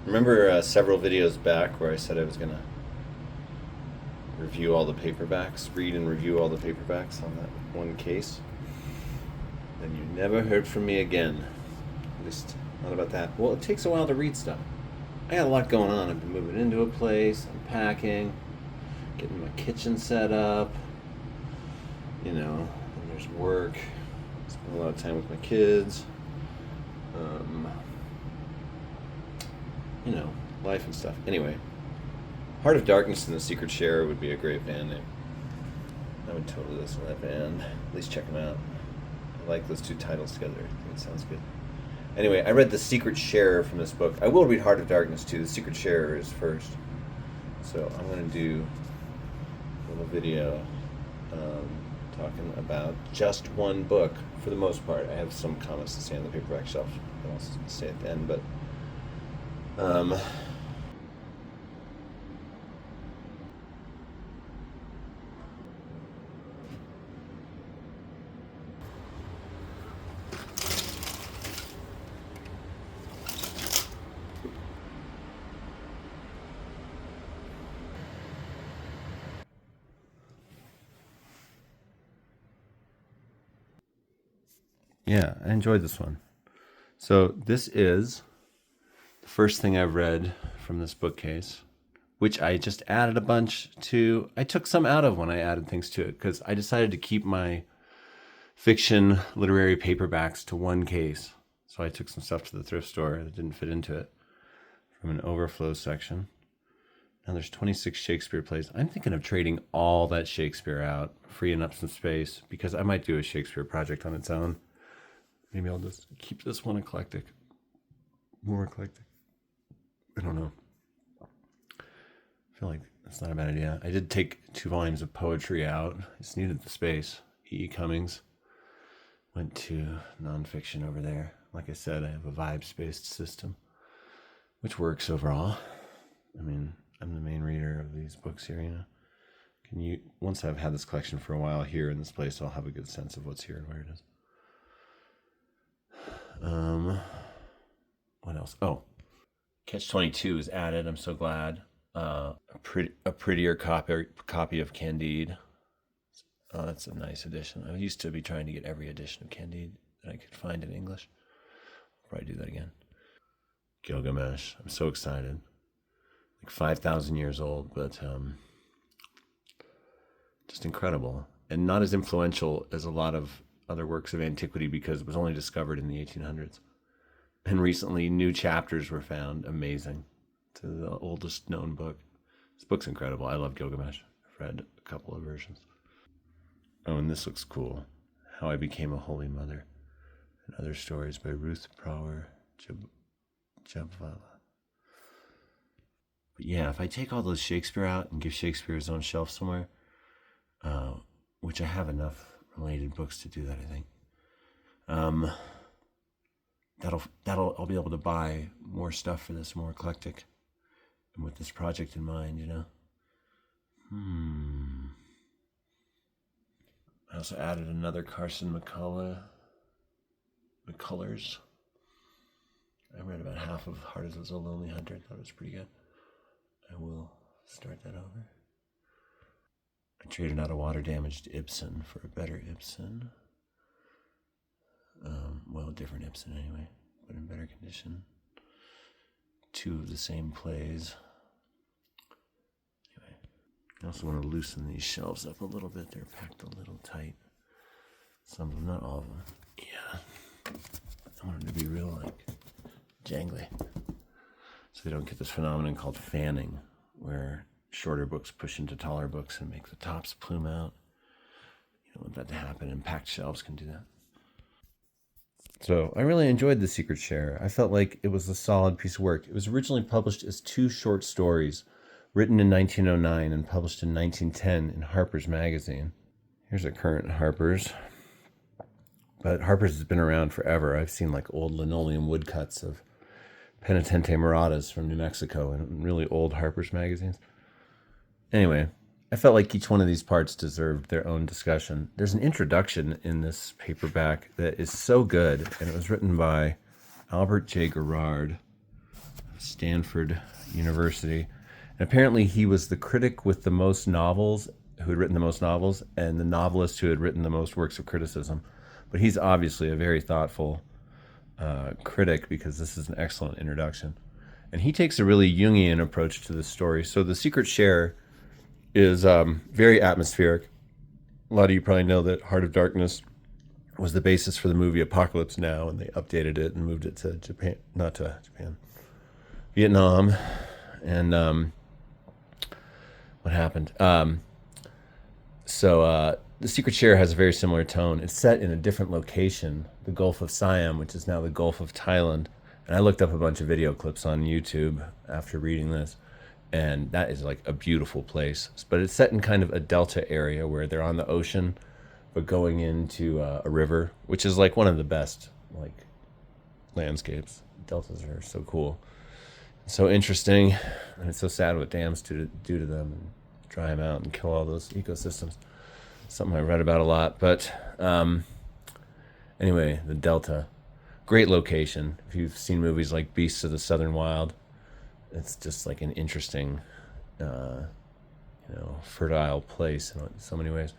Remember several videos back where I said I was going to review all the paperbacks, read and review all the paperbacks on that one case? Then you never heard from me again. At least, not about that. Well, it takes a while to read stuff. I got a lot going on. I've been moving into a place, unpacking, getting my kitchen set up, and there's work. Spend a lot of time with my kids. Um, life and stuff. Anyway, Heart of Darkness and the Secret Sharer would be a great band name. I would totally listen to that band. At least check them out. I like those two titles together. I think it sounds good. Anyway, I read The Secret Sharer from this book. I will read Heart of Darkness too. The Secret Sharer is first. So I'm going to do a little video talking about just one book for the most part. I have some comments to say on the paperback shelf. I'll say at the end, but um, yeah, I enjoyed this one. So this is the first thing I've read from this bookcase, which I just added a bunch to. I took some out of when I added things to it because I decided to keep my fiction literary paperbacks to one case. So I took some stuff to the thrift store that didn't fit into it from an overflow section. Now there's 26 Shakespeare plays. I'm thinking of trading all that Shakespeare out, freeing up some space, because I might do a Shakespeare project on its own. Maybe I'll just keep this one eclectic. More eclectic. I don't know. I feel like that's not a bad idea. I did take 2 volumes of poetry out. I just needed the space. E. Cummings. Went to nonfiction over there. Like I said, I have a vibes-based system, which works overall. I mean, I'm the main reader of these books here, once I've had this collection for a while here in this place, I'll have a good sense of what's here and where it is. What else? Oh, Catch 22 is added. I'm so glad. A prettier copy of Candide. Oh, that's a nice edition. I used to be trying to get every edition of Candide that I could find in English. I'll probably do that again. Gilgamesh. I'm so excited. Like 5,000 years old, but just incredible. And not as influential as a lot of other works of antiquity because it was only discovered in the 1800s. And recently, new chapters were found. Amazing. To the oldest known book. This book's incredible. I love Gilgamesh. I've read a couple of versions. Oh, and this looks cool. How I Became a Holy Mother. And Other Stories by Ruth Brower Jabvala. But yeah, if I take all those Shakespeare out and give Shakespeare his own shelf somewhere, which I have enough related books to do that, I think. That'll I'll be able to buy more stuff for this, more eclectic, and with this project in mind, I also added another Carson McCullers. I read about half of Heart as a Lonely Hunter. Thought it was pretty good. I will start that over. I traded out a water-damaged Ibsen for a better Ibsen. A different Ibsen anyway, but in better condition. 2 of the same plays. Anyway, I also want to loosen these shelves up a little bit. They're packed a little tight. Some of them, not all of them. Yeah. I want them to be real, jangly. So they don't get this phenomenon called fanning, where shorter books push into taller books and make the tops plume out. You don't want that to happen, and packed shelves can do that. So I really enjoyed The Secret Sharer. I felt like it was a solid piece of work. It was originally published as 2 short stories, written in 1909 and published in 1910 in Harper's Magazine. Here's a current Harper's. But Harper's has been around forever. I've seen old linoleum woodcuts of Penitente Moradas from New Mexico and really old Harper's magazines. Anyway, I felt like each one of these parts deserved their own discussion. There's an introduction in this paperback that is so good, and it was written by Albert J. Gerard. Stanford University. And apparently he was the critic with the most novels, who had written the most novels, and the novelist who had written the most works of criticism. But he's obviously a very thoughtful critic, because this is an excellent introduction. And he takes a really Jungian approach to the story. So The Secret Sharer is very atmospheric. A lot of you probably know that Heart of Darkness was the basis for the movie Apocalypse Now, and they updated it and moved it to Japan, not to Japan, Vietnam. And what happened? So The Secret Sharer has a very similar tone. It's set in a different location, the Gulf of Siam, which is now the Gulf of Thailand. And I looked up a bunch of video clips on YouTube after reading this, and that is like a beautiful place. But it's set in kind of a delta area where they're on the ocean, but going into a river, which is like one of the best like landscapes. Deltas are so cool, so interesting, and it's so sad what dams do to them and dry them out and kill all those ecosystems. Something I read about a lot. But anyway, the delta, great location. If you've seen movies like Beasts of the Southern Wild, it's just like an interesting, fertile place in so many ways.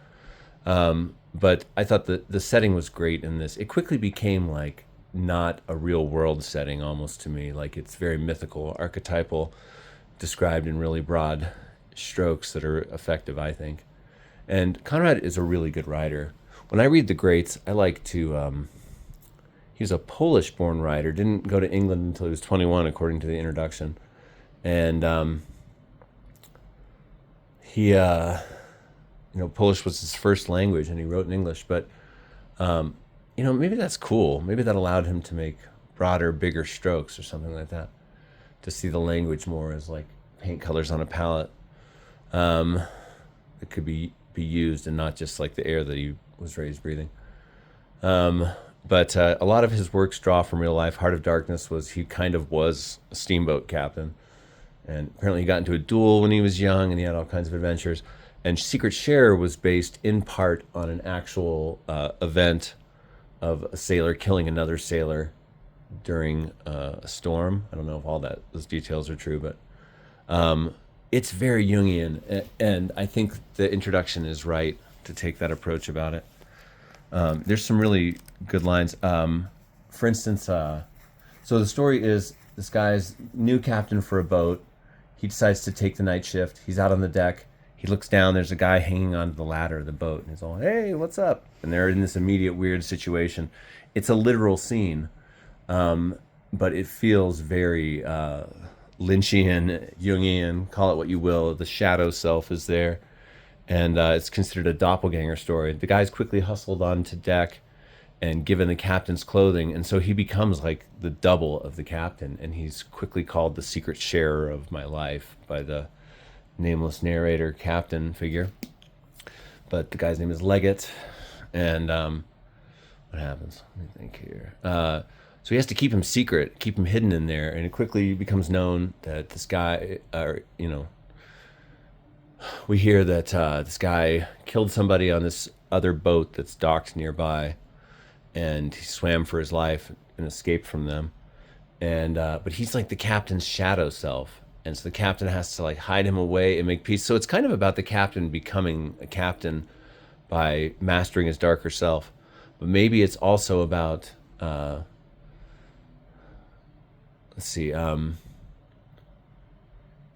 But I thought that the setting was great in this. It quickly became like not a real world setting almost to me. Like it's very mythical, archetypal, described in really broad strokes that are effective, I think. And Conrad is a really good writer. When I read the greats, I like to... he was a Polish-born writer, didn't go to England until he was 21, according to the introduction. And he... Polish was his first language, and he wrote in English. But, maybe that's cool. Maybe that allowed him to make broader, bigger strokes or something like that. To see the language more as like paint colors on a palette. It could be used, and not just like the air that he was raised breathing. But a lot of his works draw from real life. Heart of Darkness he kind of was a steamboat captain. And apparently he got into a duel when he was young, and he had all kinds of adventures. And Secret Sharer was based in part on an actual event of a sailor killing another sailor during a storm. I don't know if all those details are true, but it's very Jungian. And I think the introduction is right to take that approach about it. There's some really good lines. For instance, so the story is this guy's new captain for a boat. He decides to take the night shift. He's out on the deck. He looks down. There's a guy hanging onto the ladder of the boat. And he's all, hey, what's up? And they're in this immediate weird situation. It's a literal scene, but it feels very Lynchian, Jungian, call it what you will. The shadow self is there. And it's considered a doppelganger story. The guy's quickly hustled onto deck and given the captain's clothing. And so he becomes like the double of the captain. And he's quickly called the secret sharer of my life by the nameless narrator captain figure. But the guy's name is Leggett. And what happens? Let me think here. So he has to keep him secret, keep him hidden in there. And it quickly becomes known that this guy, we hear that this guy killed somebody on this other boat that's docked nearby, and he swam for his life and escaped from them. And but he's like the captain's shadow self, and so the captain has to like hide him away and make peace. So it's kind of about the captain becoming a captain by mastering his darker self, but maybe it's also about the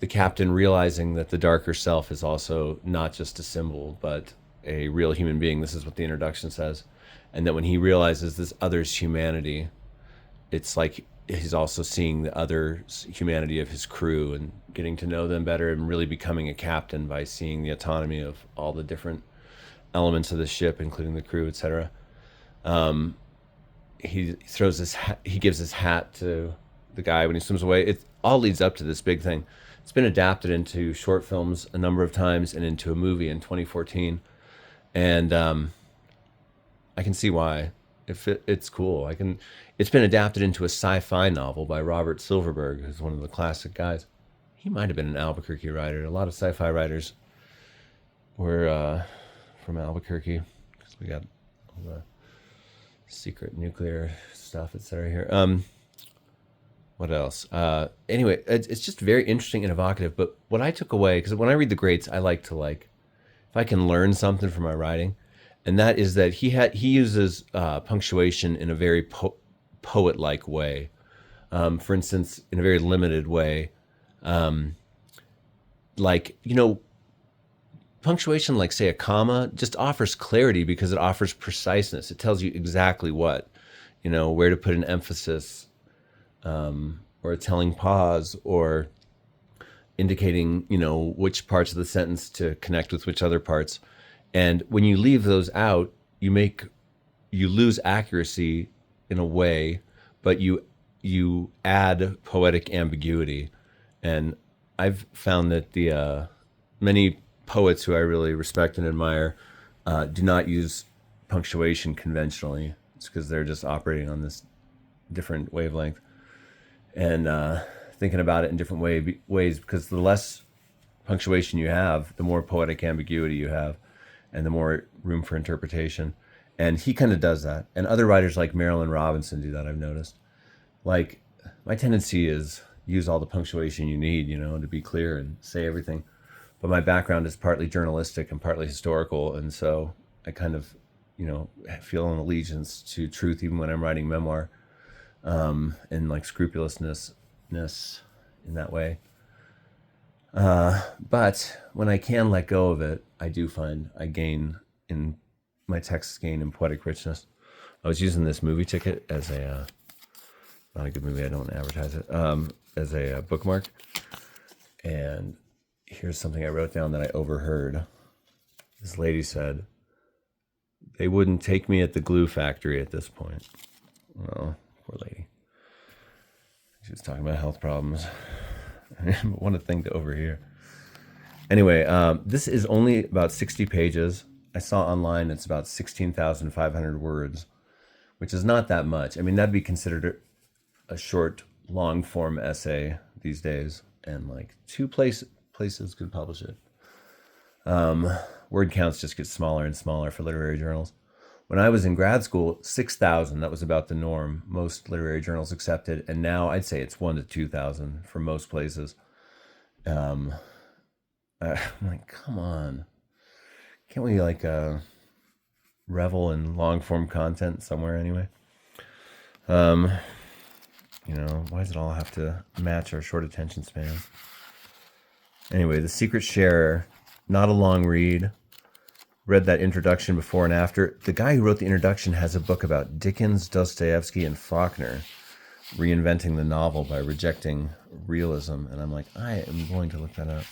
captain realizing that the darker self is also not just a symbol, but a real human being. This is what the introduction says. And that when he realizes this other's humanity, it's like he's also seeing the other's humanity of his crew and getting to know them better, and really becoming a captain by seeing the autonomy of all the different elements of the ship, including the crew, etc. He throws he gives his hat to the guy when he swims away. It all leads up to this big thing. It's been adapted into short films a number of times and into a movie in 2014. And I can see why. It's cool. It's been adapted into a sci-fi novel by Robert Silverberg, who's one of the classic guys. He might have been an Albuquerque writer. A lot of sci-fi writers were from Albuquerque, because we got all the secret nuclear stuff, etc. here. What else? Anyway, it's just very interesting and evocative. But what I took away, because when I read the greats, I like to if I can learn something from my writing, and that is that he uses punctuation in a very poet-like way. For instance, in a very limited way, like punctuation, like say a comma, just offers clarity because it offers preciseness. It tells you exactly what, where to put an emphasis, or a telling pause, or indicating, which parts of the sentence to connect with which other parts. And when you leave those out, you lose accuracy in a way, but you add poetic ambiguity. And I've found that the many poets who I really respect and admire do not use punctuation conventionally. It's because they're just operating on this different wavelength and thinking about it in different ways. Because the less punctuation you have, the more poetic ambiguity you have, and the more room for interpretation. And he kind of does that. And other writers like Marilyn Robinson do that, I've noticed. Like, my tendency is use all the punctuation you need, to be clear and say everything. But my background is partly journalistic and partly historical. And so I kind of, feel an allegiance to truth even when I'm writing memoir, and like scrupulousness in that way. But when I can let go of it, I do find my texts gain in poetic richness. I was using this movie ticket as not a good movie, I don't advertise it, as a bookmark. And here's something I wrote down that I overheard. This lady said, "They wouldn't take me at the glue factory at this point." Oh, poor lady. She was talking about health problems. What a thing to overhear. Anyway, this is only about 60 pages. I saw online it's about 16,500 words, which is not that much. I mean, that'd be considered a short, long-form essay these days, and like two places could publish it. Word counts just get smaller and smaller for literary journals. When I was in grad school, 6,000, that was about the norm. Most literary journals accepted, and now I'd say it's 1,000 to 2,000 for most places. I'm like, come on. Can't we revel in long form content somewhere anyway? Why does it all have to match our short attention spans? Anyway, The Secret Sharer, not a long read. Read that introduction before and after. The guy who wrote the introduction has a book about Dickens, Dostoevsky, and Faulkner reinventing the novel by rejecting realism. And I'm like, I am going to look that up.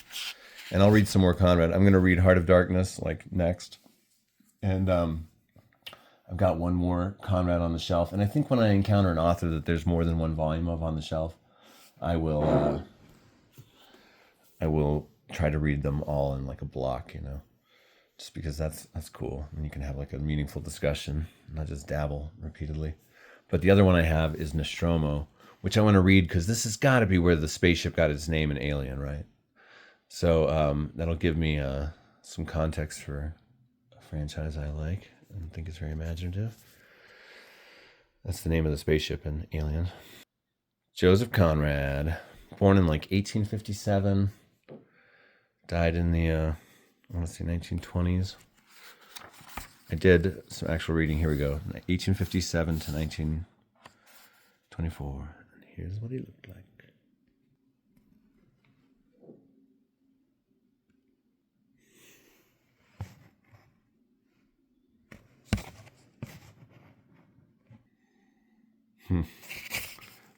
And I'll read some more Conrad. I'm going to read Heart of Darkness next. And I've got one more Conrad on the shelf. And I think when I encounter an author that there's more than one volume of on the shelf, I will try to read them all in like a block, just because that's cool. And you can have like a meaningful discussion, not just dabble repeatedly. But the other one I have is Nostromo, which I want to read because this has got to be where the spaceship got its name in Alien, right? So that'll give me some context for a franchise I like and think it's very imaginative. That's the name of the spaceship in Alien. Joseph Conrad, born in 1857, died in the, I want to say 1920s. I did some actual reading. Here we go. 1857 to 1924. And here's what he looked like.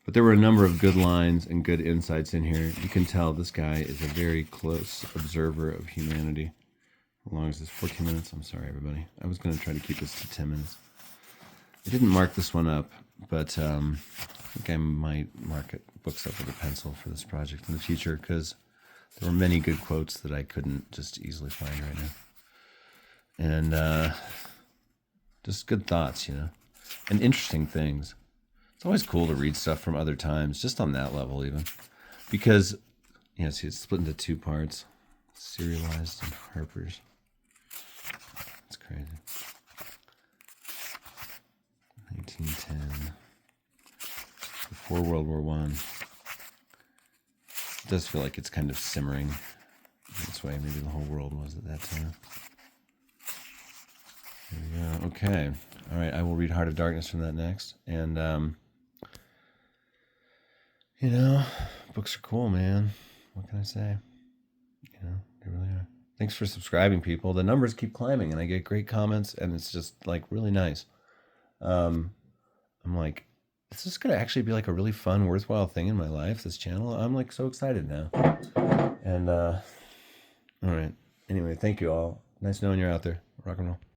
But there were a number of good lines and good insights in here. You can tell this guy is a very close observer of humanity. How long is this? 14 minutes? I'm sorry, everybody. I was going to try to keep this to 10 minutes. I didn't mark this one up, but I think I might mark books up with a pencil for this project in the future because there were many good quotes that I couldn't just easily find right now. And just good thoughts, and interesting things. It's always cool to read stuff from other times, just on that level even. Because, see, it's split into two parts. Serialized and Harper's. It's crazy. 1910. Before World War I. It does feel like it's kind of simmering this way. Maybe the whole world was at that time. There we go. Okay. All right. I will read Heart of Darkness from that next. And, you know, books are cool, man. What can I say? You know, they really are. Thanks for subscribing, people. The numbers keep climbing, and I get great comments, and it's just like really nice. I'm like, this is gonna actually be like a really fun, worthwhile thing in my life. This channel, I'm like so excited now. And all right. Anyway, thank you all. Nice knowing you're out there. Rock and roll.